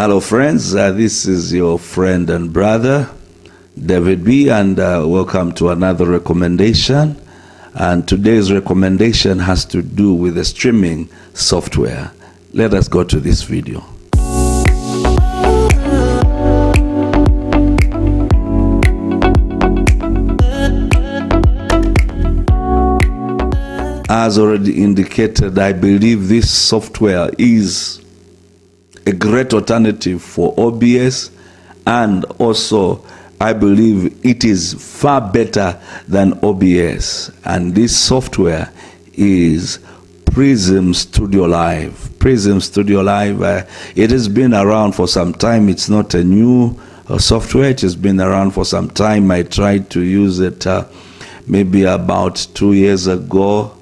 Hello friends, this is your friend and brother David B, and welcome to another recommendation. And today's recommendation has to do with the streaming software. Let us go to this video. As already indicated, I believe this software is a great alternative for OBS, and also I believe it is far better than OBS. And this software is Prism Studio Live. Prism Studio Live, it has been around for some time. It's not a new software. It has been around for some time. I tried to use it maybe about 2 years ago,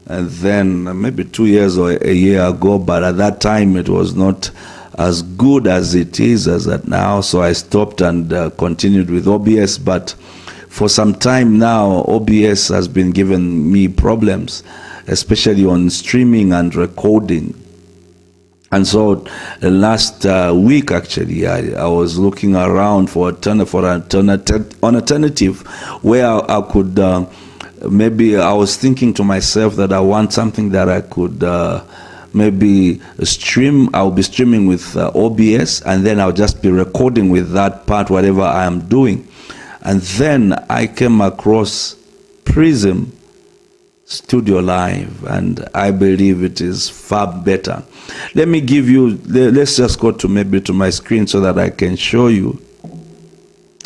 and then maybe 2 years or a year ago, but at that time it was not as good as it is as that now, so I stopped and continued with OBS. But for some time now, OBS has been giving me problems, especially on streaming and recording. And so last week, actually, I was looking around for an alternative where I could maybe I was thinking to myself that I want something that I could maybe stream. I'll be streaming with OBS, and then I'll just be recording with that part, whatever I am doing. And then I came across Prism Studio Live, and I believe it is far better. Let me give you, let's just go to maybe to my screen so that I can show you.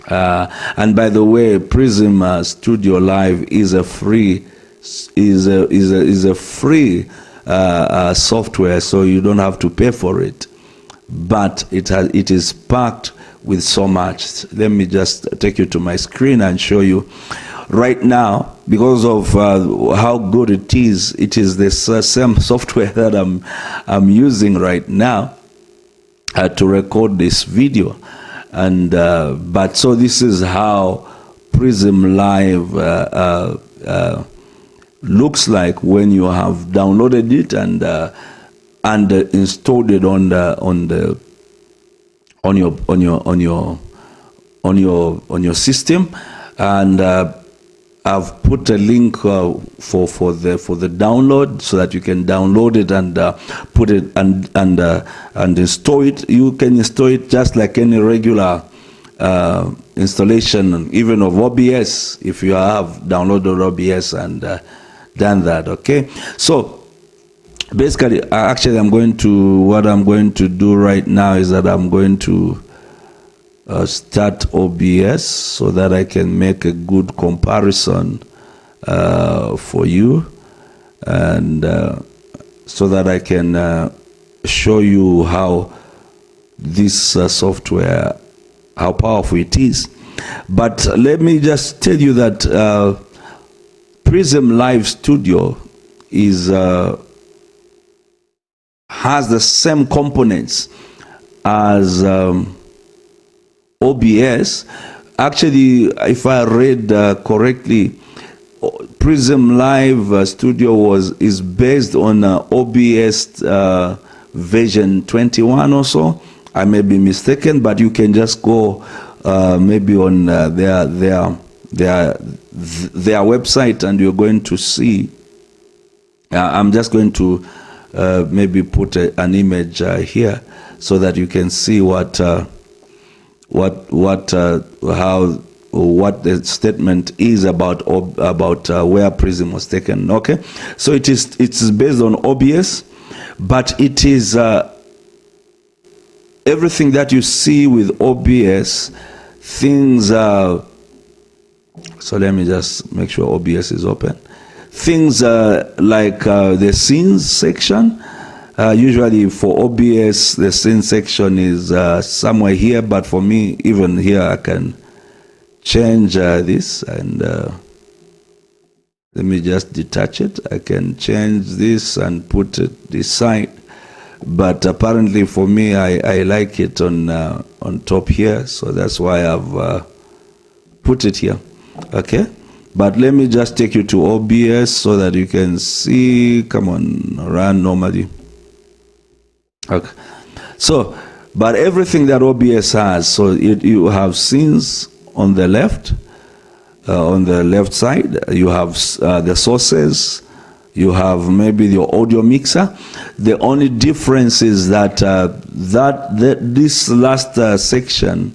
And by the way, Prism Studio Live is a free software, so you don't have to pay for it, but it is packed with so much. Let me just take you to my screen and show you right now. Because of how good it is the same software that I'm using right now to record this video. And but so this is how Prism Live looks like when you have downloaded it and installed it on your system. And I've put a link for the download so that you can download it and put it and install it. You can install it just like any regular installation, even of OBS, if you have downloaded OBS and done that. Okay, so basically, actually, what I'm going to do right now is that I'm going to start OBS so that I can make a good comparison for you, and so that I can show you how this software, how powerful it is. But let me just tell you that Prism Live Studio has the same components as OBS. Actually, if I read correctly, Prism Live Studio is based on OBS version 21 or so. I may be mistaken, but you can just go maybe on their website, and you're going to see. I'm just going to maybe put an image here so that you can see what the statement is about where Prism was taken. Okay, so it's based on OBS, but it is everything that you see with OBS things. So let me just make sure OBS is open. Things like the scenes section. Usually for OBS, the scene section is somewhere here, but for me, even here, I can change this, and let me just detach it. I can change this and put it this side, but apparently for me, I like it on top here, so that's why I've put it here. Okay, but let me just take you to OBS so that you can see. Come on, run normally. Okay, so But everything that OBS has, so you have scenes on the left side, you have the sources, you have maybe your audio mixer. The only difference is that this last section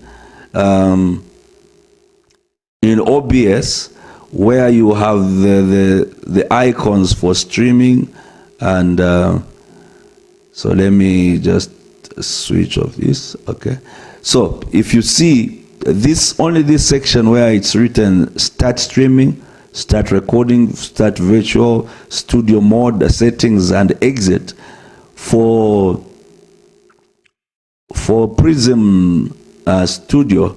in OBS, where you have the icons for streaming, and so let me just switch off this. Okay, so if you see only this section where it's written start streaming, start recording, start virtual studio mode, settings, and exit, for Prism Studio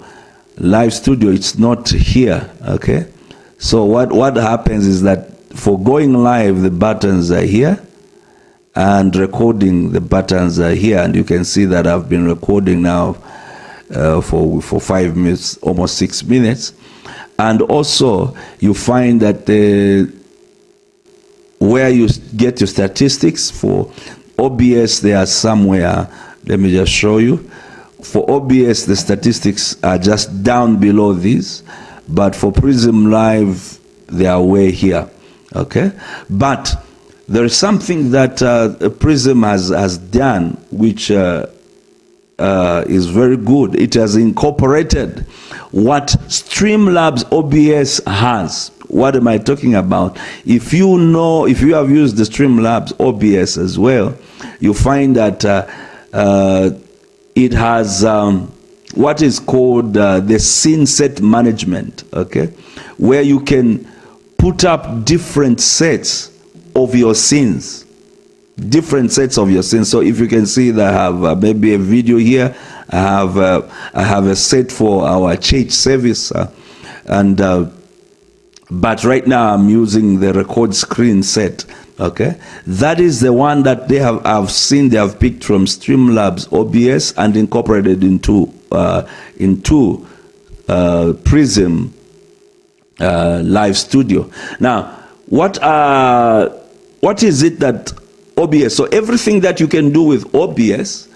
Live Studio, it's not here. Okay, so what happens is that for going live, the buttons are here, and recording, the buttons are here, and you can see that I've been recording now for 5 minutes, almost 6 minutes. And also you find that where you get your statistics for OBS, they are somewhere. Let me just show you. For OBS, the statistics are just down below this, but for Prism Live, they are way here. Okay, but there is something that Prism has done, which is very good. It has incorporated what Streamlabs OBS has. What am I talking about? If you have used the Streamlabs OBS as well, you find that it has what is called the scene set management, okay, where you can put up different sets of your scenes. So if you can see that I have maybe a video here, I have a set for our church service, but right now I'm using the record screen set. Okay, that is the one that I've seen they have picked from Streamlabs OBS and incorporated into Prism Live Studio. Now, what is it that OBS? So everything that you can do with OBS,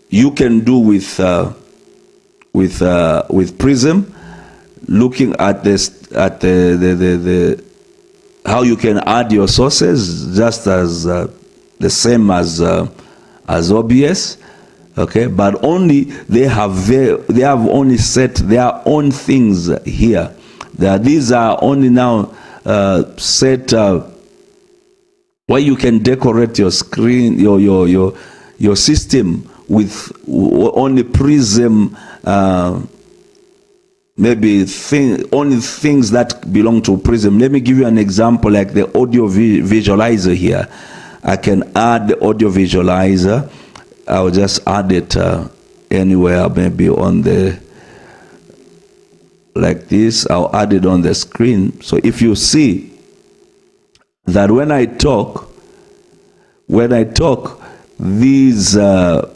you can do with Prism. Looking at this, at the how you can add your sources, just as the same as OBS. Okay, but only they have only set their own things here. These are only now set where you can decorate your screen, your system with only Prism, maybe only things that belong to Prism. Let me give you an example, like the audio visualizer here. I can add the audio visualizer. I'll just add it anywhere, maybe on the, like this. I'll add it on the screen. So if you see that when I talk, these the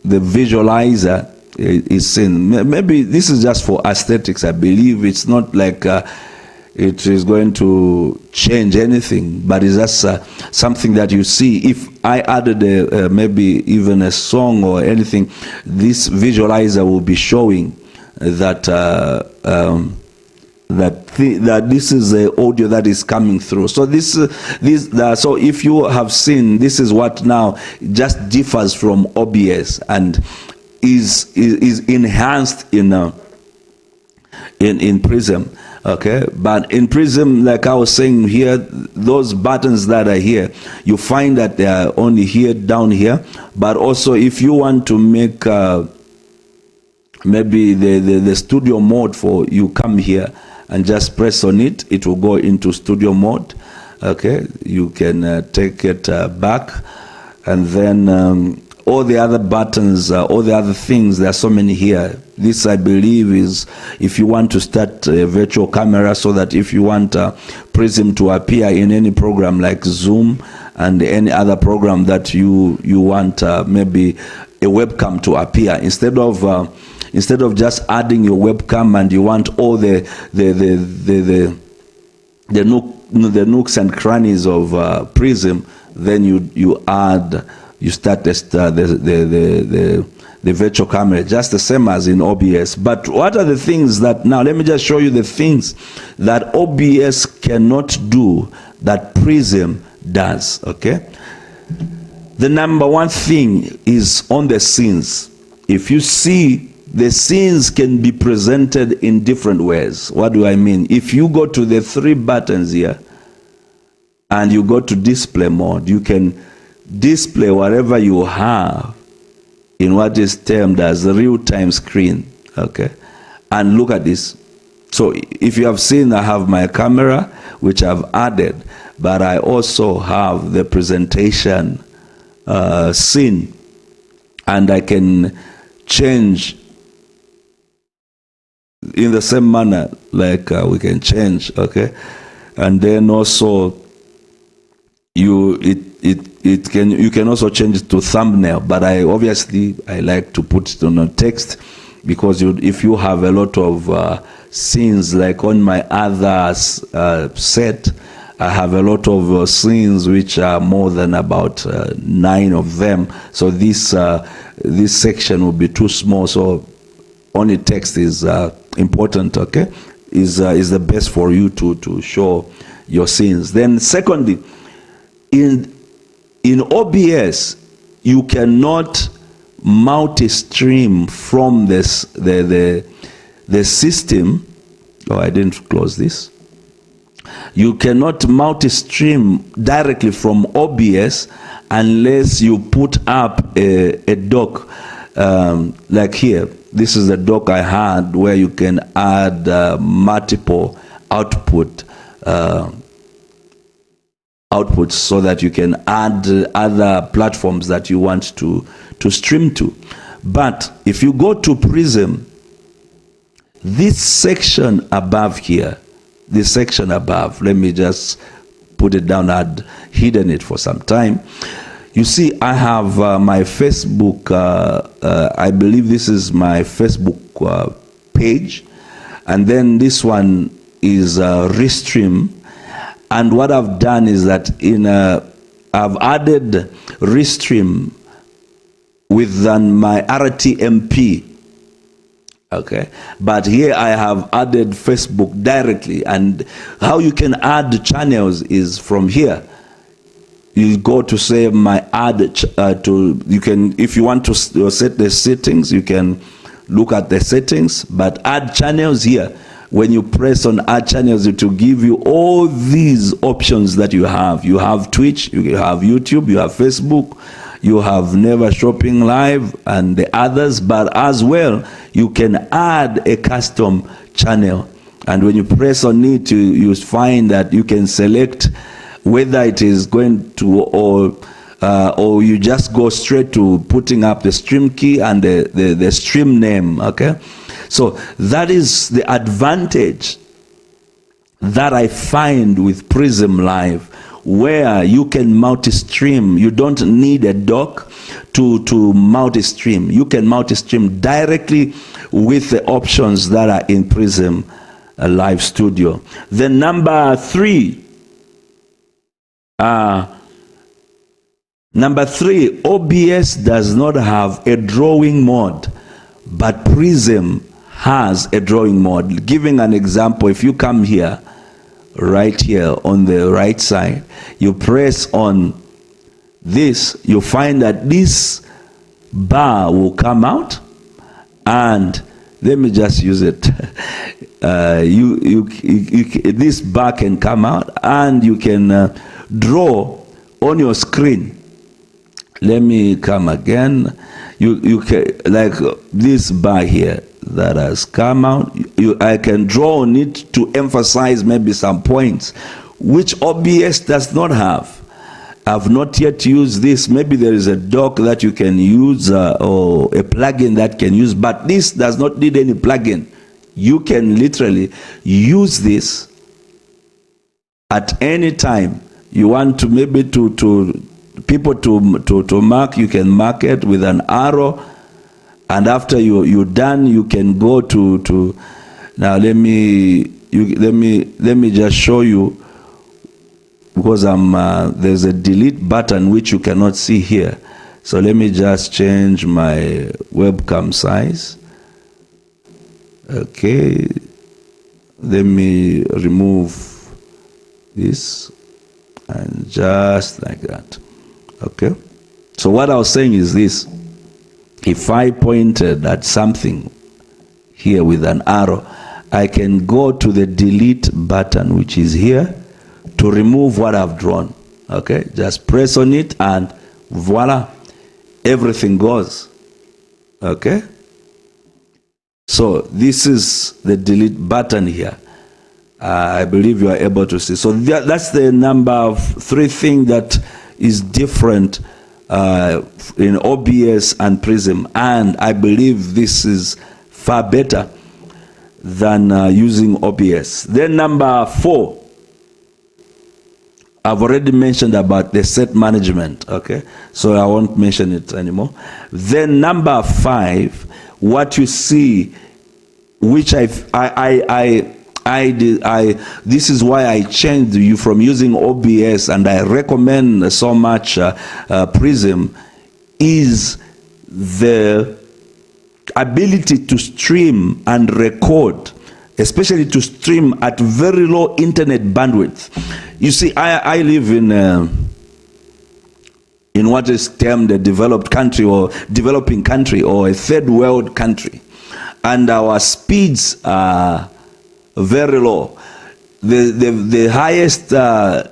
visualizer is seen. Maybe this is just for aesthetics. I believe it's not like it is going to change anything, but it's just something that you see. If I added maybe even a song or anything, this visualizer will be showing that that this is the audio that is coming through. So so if you have seen, this is what now just differs from OBS and is enhanced in Prism. Okay, but in Prism, like I was saying here, those buttons that are here, you find that they are only here, down here. But also, if you want to make maybe the studio mode, for you come here and just press on it, it will go into studio mode. Okay, you can take it back, and then all the other buttons, all the other things, there are so many here. This, I believe, is if you want to start a virtual camera, so that if you want Prism to appear in any program like Zoom and any other program that you want maybe a webcam to appear, instead of just adding your webcam and you want all the nooks and crannies of Prism, then you add you start the virtual camera, just the same as in OBS. But what are the things that, now let me just show you the things that OBS cannot do that Prism does, okay? The number one thing is on the scenes. If you see, the scenes can be presented in different ways. What do I mean? If you go to the three buttons here and you go to display mode, you can display whatever you have in what is termed as the real-time screen, okay? And look at this. So if you have seen, I have my camera, which I've added, but I also have the presentation scene, and I can change in the same manner, like we can change, okay? And then also you can also change it to thumbnail, but I like to put it on a text, because if you have a lot of scenes, like on my other set, I have a lot of scenes which are more than about 9 of them. So this section will be too small. So only text is important, okay? Is the best for you to show your scenes. Then secondly, in OBS, you cannot multi-stream from the system. Oh, I didn't close this. You cannot multi-stream directly from OBS unless you put up a dock, like here. This is the dock I had, where you can add multiple outputs so that you can add other platforms that you want to stream to. But if you go to Prism, this section above here, this section above, let me just put it down. I'd hidden it for some time. You see, I have my Facebook, I believe this is my Facebook page, and then this one is Restream. And what I've done is that I've added Restream with my RTMP. Okay, but here I have added Facebook directly, and how you can add channels is from here. You go to say my add you can, if you want to set the settings, you can look at the settings, but add channels here. When you press on add channels, it will give you all these options that you have. You have Twitch, you have YouTube, you have Facebook, you have Never Shopping Live and the others, but as well, you can add a custom channel. And when you press on it, you find that you can select whether it is going to, or you just go straight to putting up the stream key and the stream name, okay? So that is the advantage that I find with Prism Live, where you can multi-stream. You don't need a dock to multi-stream. You can multi-stream directly with the options that are in Prism Live Studio. Then number three, OBS does not have a drawing mode, but Prism has a drawing mode. Giving an example, if you come here, right here on the right side, you press on this, you find that this bar will come out, and let me just use it. This bar can come out, and you can draw on your screen. Let me come again. You can, like this bar here that has come out, I can draw on it to emphasize maybe some points, which OBS does not have. I've not yet used this. Maybe there is a dock that you can use, or a plugin that can use, but this does not need any plugin. You can literally use this at any time. You want to maybe to people to mark, you can mark it with an arrow, and after you're done, you can go to now let me just show you, because there's a delete button which you cannot see here. So let me just change my webcam size. Okay, let me remove this and just like that. Okay, so what I was saying is this: if I pointed at something here with an arrow, I can go to the delete button, which is here, to remove what I've drawn. Okay, just press on it and voila, everything goes. Okay, so this is the delete button here. I believe you are able to see. So that's the number of 3 things that is different in OBS and Prism, and I believe this is far better than using OBS. Then number 4, I've already mentioned about the set management, okay? So I won't mention it anymore. Then number 5, what you see, which this is why I changed you from using OBS, and I recommend so much Prism, is the ability to stream and record, especially to stream at very low internet bandwidth. You see, I live in what is termed a developed country or developing country or a third world country, and our speeds are very low. The highest, the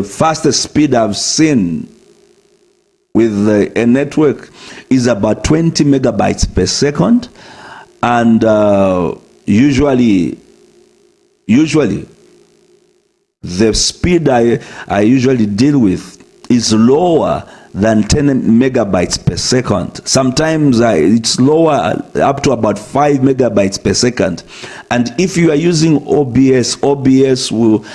fastest speed I've seen with a network is about 20 megabytes per second, and usually the speed I usually deal with is lower than 10 megabytes per second. Sometimes it's lower, up to about 5 megabytes per second. And if you are using OBS will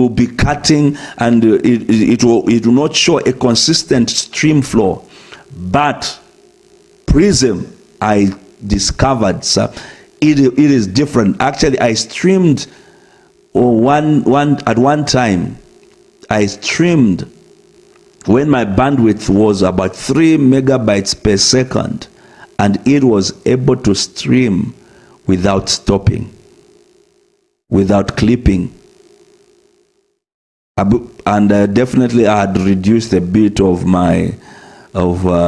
be cutting, and it will not show a consistent stream flow. But Prism, I discovered it is different. Actually, I streamed at one time. I streamed when my bandwidth was about 3 megabytes per second, and it was able to stream without stopping, without clipping. And definitely I had reduced a bit of my output,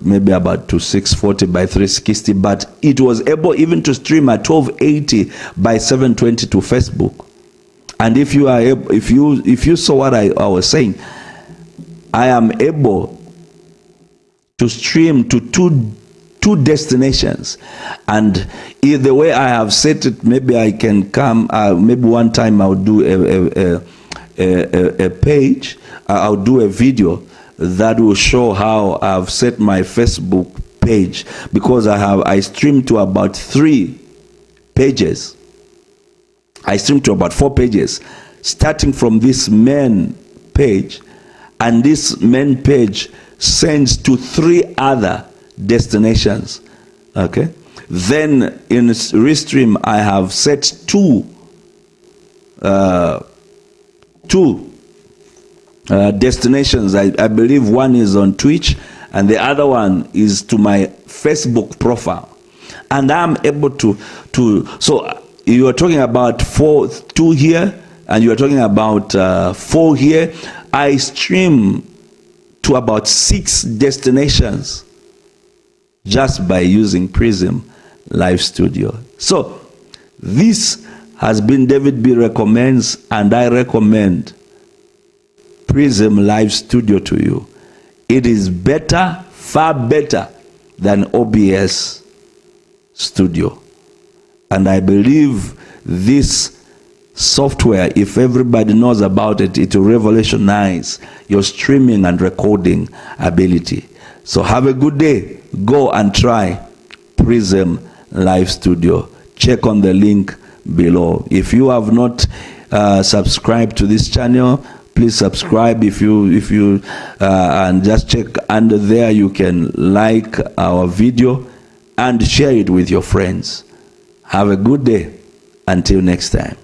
maybe about to 640 by 360, but it was able even to stream at 1280 by 720 to Facebook. And if you are able, if you saw what I was saying, I am able to stream to two destinations, and the way I have set it, maybe I can come. Maybe one time I'll do a page. I'll do a video that will show how I've set my Facebook page, because I stream to about 3 pages. I stream to about 4 pages, starting from this main page, and this main page sends to 3 other destinations. Okay, then in Restream I have set two destinations. I believe one is on Twitch and the other one is to my Facebook profile, and I'm able to so you are talking about 2 here, and you are talking about 4 here. I stream to about 6 destinations just by using Prism Live Studio. So this has been David B Recommends, and I recommend Prism Live Studio to you. It is better, far better than OBS Studio. And I believe this software, if everybody knows about it, it will revolutionize your streaming and recording ability. So have a good day. Go and try Prism Live Studio. Check on the link below. If you have not subscribed to this channel, please subscribe. If you and just check under there, you can like our video and share it with your friends. Have a good day. Until next time.